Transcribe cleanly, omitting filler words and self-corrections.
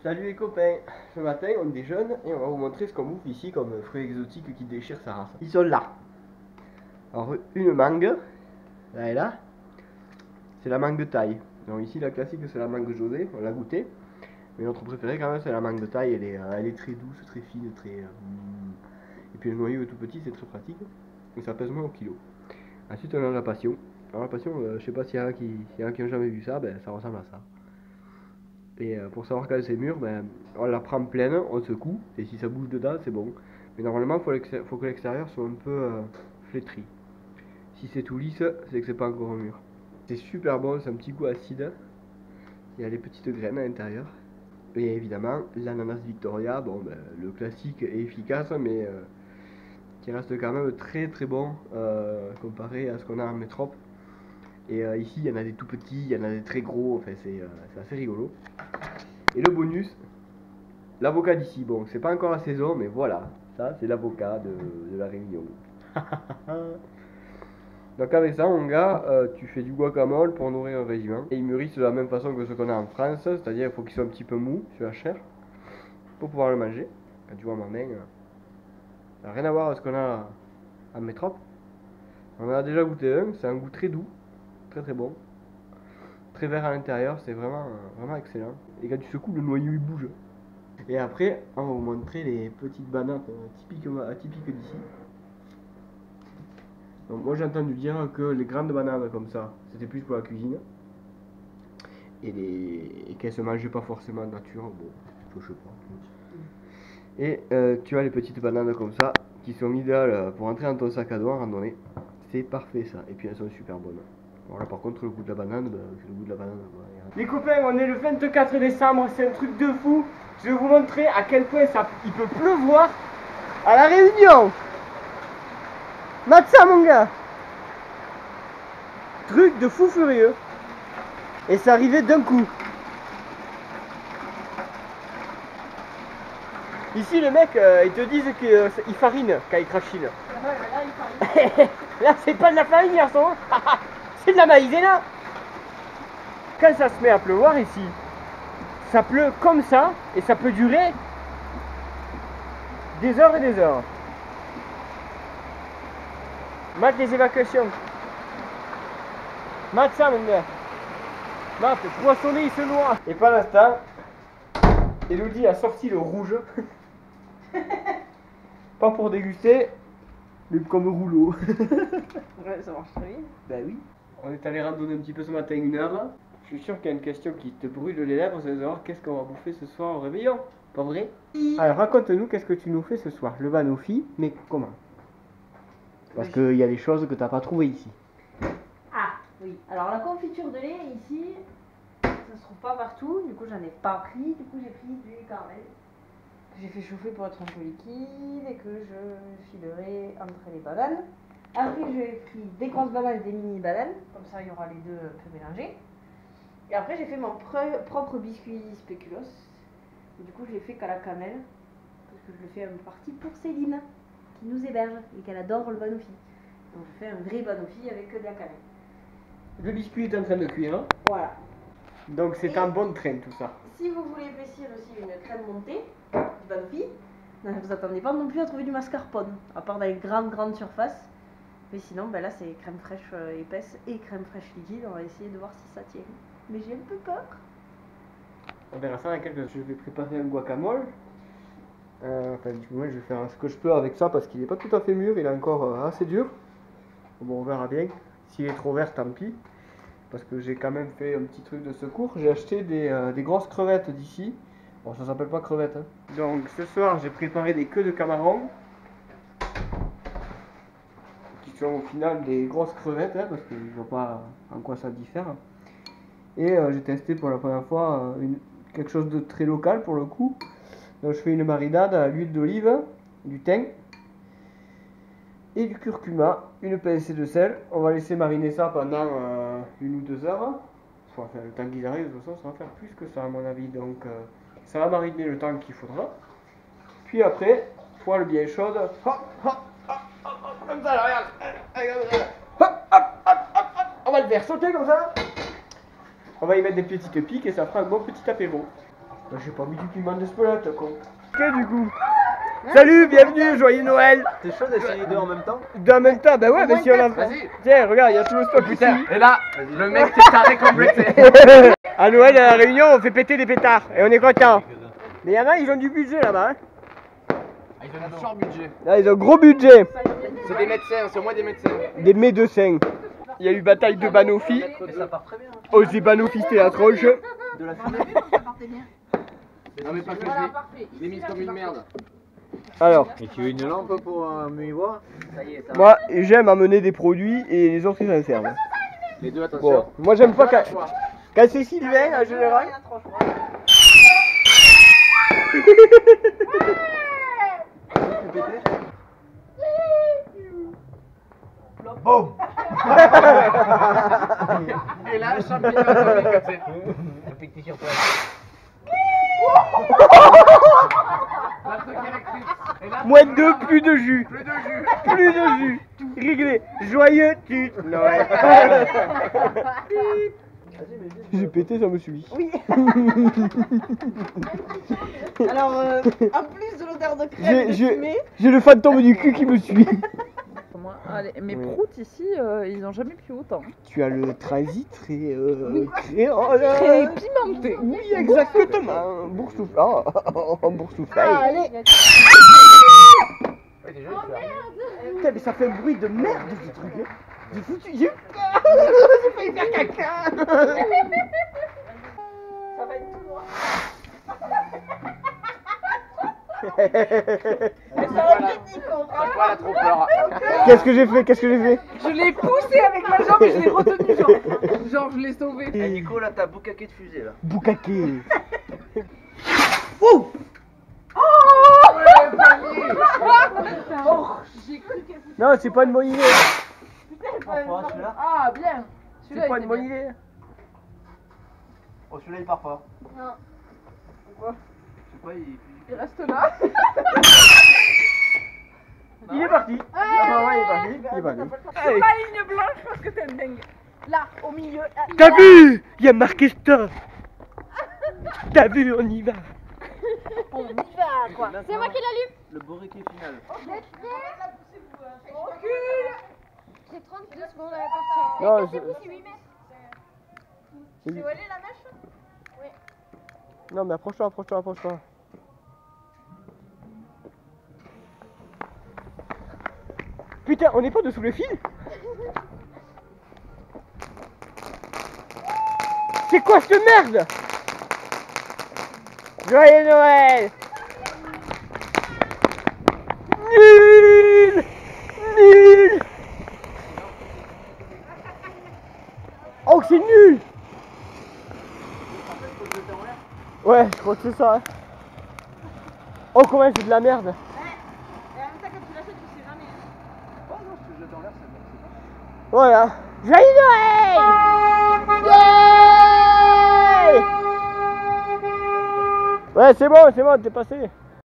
Salut les copains, ce matin on déjeune et on va vous montrer ce qu'on bouffe ici comme fruits exotiques qui déchirent sa race. Ils sont là. Alors une mangue, là et là, c'est la mangue thaï. Donc ici la classique c'est la mangue José, on l'a goûté. Mais notre préférée quand même c'est la mangue thaï, elle est très douce, très fine, très... Et puis le noyau est tout petit, c'est très pratique. Et ça pèse moins au kilo. Ensuite on a la passion. Alors la passion, je sais pas s'il y en a qui ont jamais vu ça, ben ça ressemble à ça. Et pour savoir quand c'est mûr, ben, on la prend pleine, on secoue, et si ça bouge dedans, c'est bon. Mais normalement, il faut que l'extérieur soit un peu flétri. Si c'est tout lisse, c'est que c'est pas encore mûr. C'est super bon, c'est un petit goût acide. Il y a les petites graines à l'intérieur. Et évidemment, l'ananas Victoria, bon, ben, le classique est efficace, mais qui reste quand même très très bon comparé à ce qu'on a en métropole. Et ici, il y en a des tout petits, il y en a des très gros, enfin, c'est assez rigolo. Et le bonus, l'avocat d'ici. Bon, c'est pas encore la saison, mais voilà, ça c'est l'avocat de la Réunion. Donc avec ça, mon gars, tu fais du guacamole pour nourrir un régiment. Et ils mûrissent de la même façon que ce qu'on a en France, c'est-à-dire il faut qu'ils soient un petit peu mous sur la chair pour pouvoir le manger. Quand tu vois ma main, ça n'a rien à voir avec ce qu'on a en métropole. On en a déjà goûté un, c'est un goût très doux, très très bon. Très vert à l'intérieur, c'est vraiment excellent. Et quand tu secoues, le noyau il bouge. Et après, on va vous montrer les petites bananes typiques d'ici. Donc moi j'ai entendu dire que les grandes bananes comme ça, c'était plus pour la cuisine. Et qu'elles se mangeaient pas forcément nature, bon, je sais pas. Et tu as les petites bananes comme ça, qui sont idéales pour entrer dans ton sac à dos en randonnée. C'est parfait ça, et puis elles sont super bonnes. Voilà, par contre, le goût de la banane, bah, c'est le goût de la banane. Les copains, on est le 24 décembre, c'est un truc de fou. Je vais vous montrer à quel point il peut pleuvoir à la Réunion. Mate ça, mon gars. Truc de fou furieux. Et c'est arrivé d'un coup. Ici, les mecs, ils te disent qu'ils farinent quand ils crachinent. Là, c'est pas de la farine, garçon. C'est de la maïzena. Quand ça se met à pleuvoir ici, ça pleut comme ça et ça peut durer des heures et des heures. Mate les évacuations. Mate ça, mon gars. Mate, le poissonnet il se noie. Et pendant ce temps, Elodie a sorti le rouge. Pas pour déguster, mais comme rouleau. Ouais, ça marche très bien. Bah oui. On est allé randonner un petit peu ce matin 1 heure. Je suis sûr qu'il y a une question qui te brûle les lèvres, c'est de savoir qu'est-ce qu'on va bouffer ce soir au réveillon. Pas vrai? Alors raconte-nous qu'est-ce que tu nous fais ce soir. Le banoffee, mais comment? Parce qu'il y a des choses que t'as pas trouvées ici. Ah, oui. Alors la confiture de lait ici, ça se trouve pas partout. Du coup, j'en ai pas pris. Du coup, j'ai pris du caramel. J'ai fait chauffer pour être un peu liquide et que je filerai entre les bananes. Après, j'ai pris des grosses bananes et des mini bananes. Comme ça, il y aura les deux un peu mélangés. Et après, j'ai fait mon propre biscuit spéculoos. Et du coup, je l'ai fait qu'à la cannelle. Parce que je le fais en partie pour Céline, qui nous héberge et qu'elle adore le banoffee. Donc, je fais un vrai banoffee avec de la cannelle. Le biscuit est en train de cuire. Hein. Voilà. Donc c'est un bon train tout ça. Si vous voulez épaissir aussi une crème montée du banoffee, vous attendez pas non plus à trouver du mascarpone, à part dans les grandes surfaces. Mais sinon, ben là c'est crème fraîche épaisse et crème fraîche liquide. On va essayer de voir si ça tient. Mais j'ai un peu peur. On verra ça dans quelques... Je vais préparer un guacamole. Enfin, du coup, moi, je vais faire ce que je peux avec ça parce qu'il n'est pas tout à fait mûr, il est encore assez dur. Bon, on verra bien. S'il est trop vert, tant pis. Parce que j'ai quand même fait un petit truc de secours. J'ai acheté des grosses crevettes d'ici. Bon, ça s'appelle pas crevettes. Hein. Donc, ce soir, j'ai préparé des queues de camarons. Qui sont au final des grosses crevettes, hein, parce que je vois pas en quoi ça diffère. Et j'ai testé pour la première fois quelque chose de très local pour le coup. Donc je fais une marinade à l'huile d'olive, du thym et du curcuma, une pincée de sel. On va laisser mariner ça pendant 1 ou 2 heures. Enfin, le temps qu'ils arrivent, de toute façon, ça va faire plus que ça à mon avis. Donc ça va mariner le temps qu'il faudra. Puis après, poêle bien chaude. Hop, hop, hop, hop, hop, comme ça, là, regarde. Hop, hop, hop, hop, hop. On va le faire sauter comme ça. On va y mettre des petites piques et ça fera un bon petit apéro. J'ai pas mis du piment d'Espelette, con. Ok, du coup. Salut, bienvenue, joyeux Noël. T'es chaud d'essayer deux en même temps? Deux en même temps, bah ouais, mais si on a. Vas-y. Tiens, regarde, il y a tout le stock ici. Et là, le mec t'es taré complété. À Noël, à la Réunion, on fait péter des pétards et on est content. Mais il y en a, ils ont du budget là-bas. Hein. Ils ont un fort budget. Là, ils ont gros budget. C'est des médecins, c'est au moins des médecins. Des médecins. Il y a eu bataille de Banofi. Mais ça part très bien. Osez Banofi, c'était la tronche. De la fumée. Non mais pas que je l'ai mise comme une merde. Alors, Et tu veux une lampe pour me y voir? Ça y est, ça. moi, j'aime amener des produits et les autres, ils s'en servent. Les deux, attention. Bon, moi, j'aime pas quand c'est Sylvain, en général. Boum. Et là, champignon atomique, tu sais. Un petit sur toi. La truc électrique. Et là, Moins de 2, plus de jus. plus de jus. Plus de jus. Réglé. Joyeux tu Noël. J'ai pété, ça me suit. Oui. Alors, en plus de l'odeur de crème J'ai- de fumée, J'ai le fantôme du cul qui me suit. Allez, mes Oui. proutes ici, ils ont jamais pu autant. Tu as le transit très créole. Très pimenté. Oui, exactement. Boursoufle. Oh, boursoufle. allez. Ouais, déjà, il fait Putain, mais ça fait un bruit de merde ce truc. Hein. J'ai foutu. J'ai failli faire caca. Ça va être tout noir. Toi, elle a trop peur. Qu'est-ce que j'ai fait? Qu'est-ce que j'ai fait? Je l'ai poussé avec ma jambe et je l'ai retenu, genre je l'ai sauvé. Eh Nico, là t'as boucaqué de fusée là. Boucaqué. Oh, j'ai cru qu'elle foutait. Non, c'est pas une bonne idée. Ah, bien. C'est Celui-là, pas il une était bonne bien. idée. Oh celui-là il part pas. Pourquoi? Je sais pas, Il reste là. Il est parti. Ah ouais, il est parti. Il est parti. Sur la ligne blanche parce que t'es un dingue. Là, au milieu. T'as vu? Il y a marqué stop. T'as vu? On y va. On y va, quoi. C'est moi qui l'allume. Le bourriquet final. J'ai 32 secondes à partir. Non, C'est 8 mètres. c'est- Tu vois aller la mèche? Non, mais approche-toi, approche-toi, approche-toi. Putain, on n'est pas dessous le fil? C'est quoi cette merde? Joyeux Noël! Nul! Nul! Oh, c'est nul! Ouais, je crois que c'est ça. Hein. Oh, comment c'est de la merde! Et en même temps, quand tu l'achètes, tu sais jamais. Oh non, si je jette en l'air, c'est bon. Voilà. Joyeux Noël! Yeah! Ouais, c'est bon, t'es passé.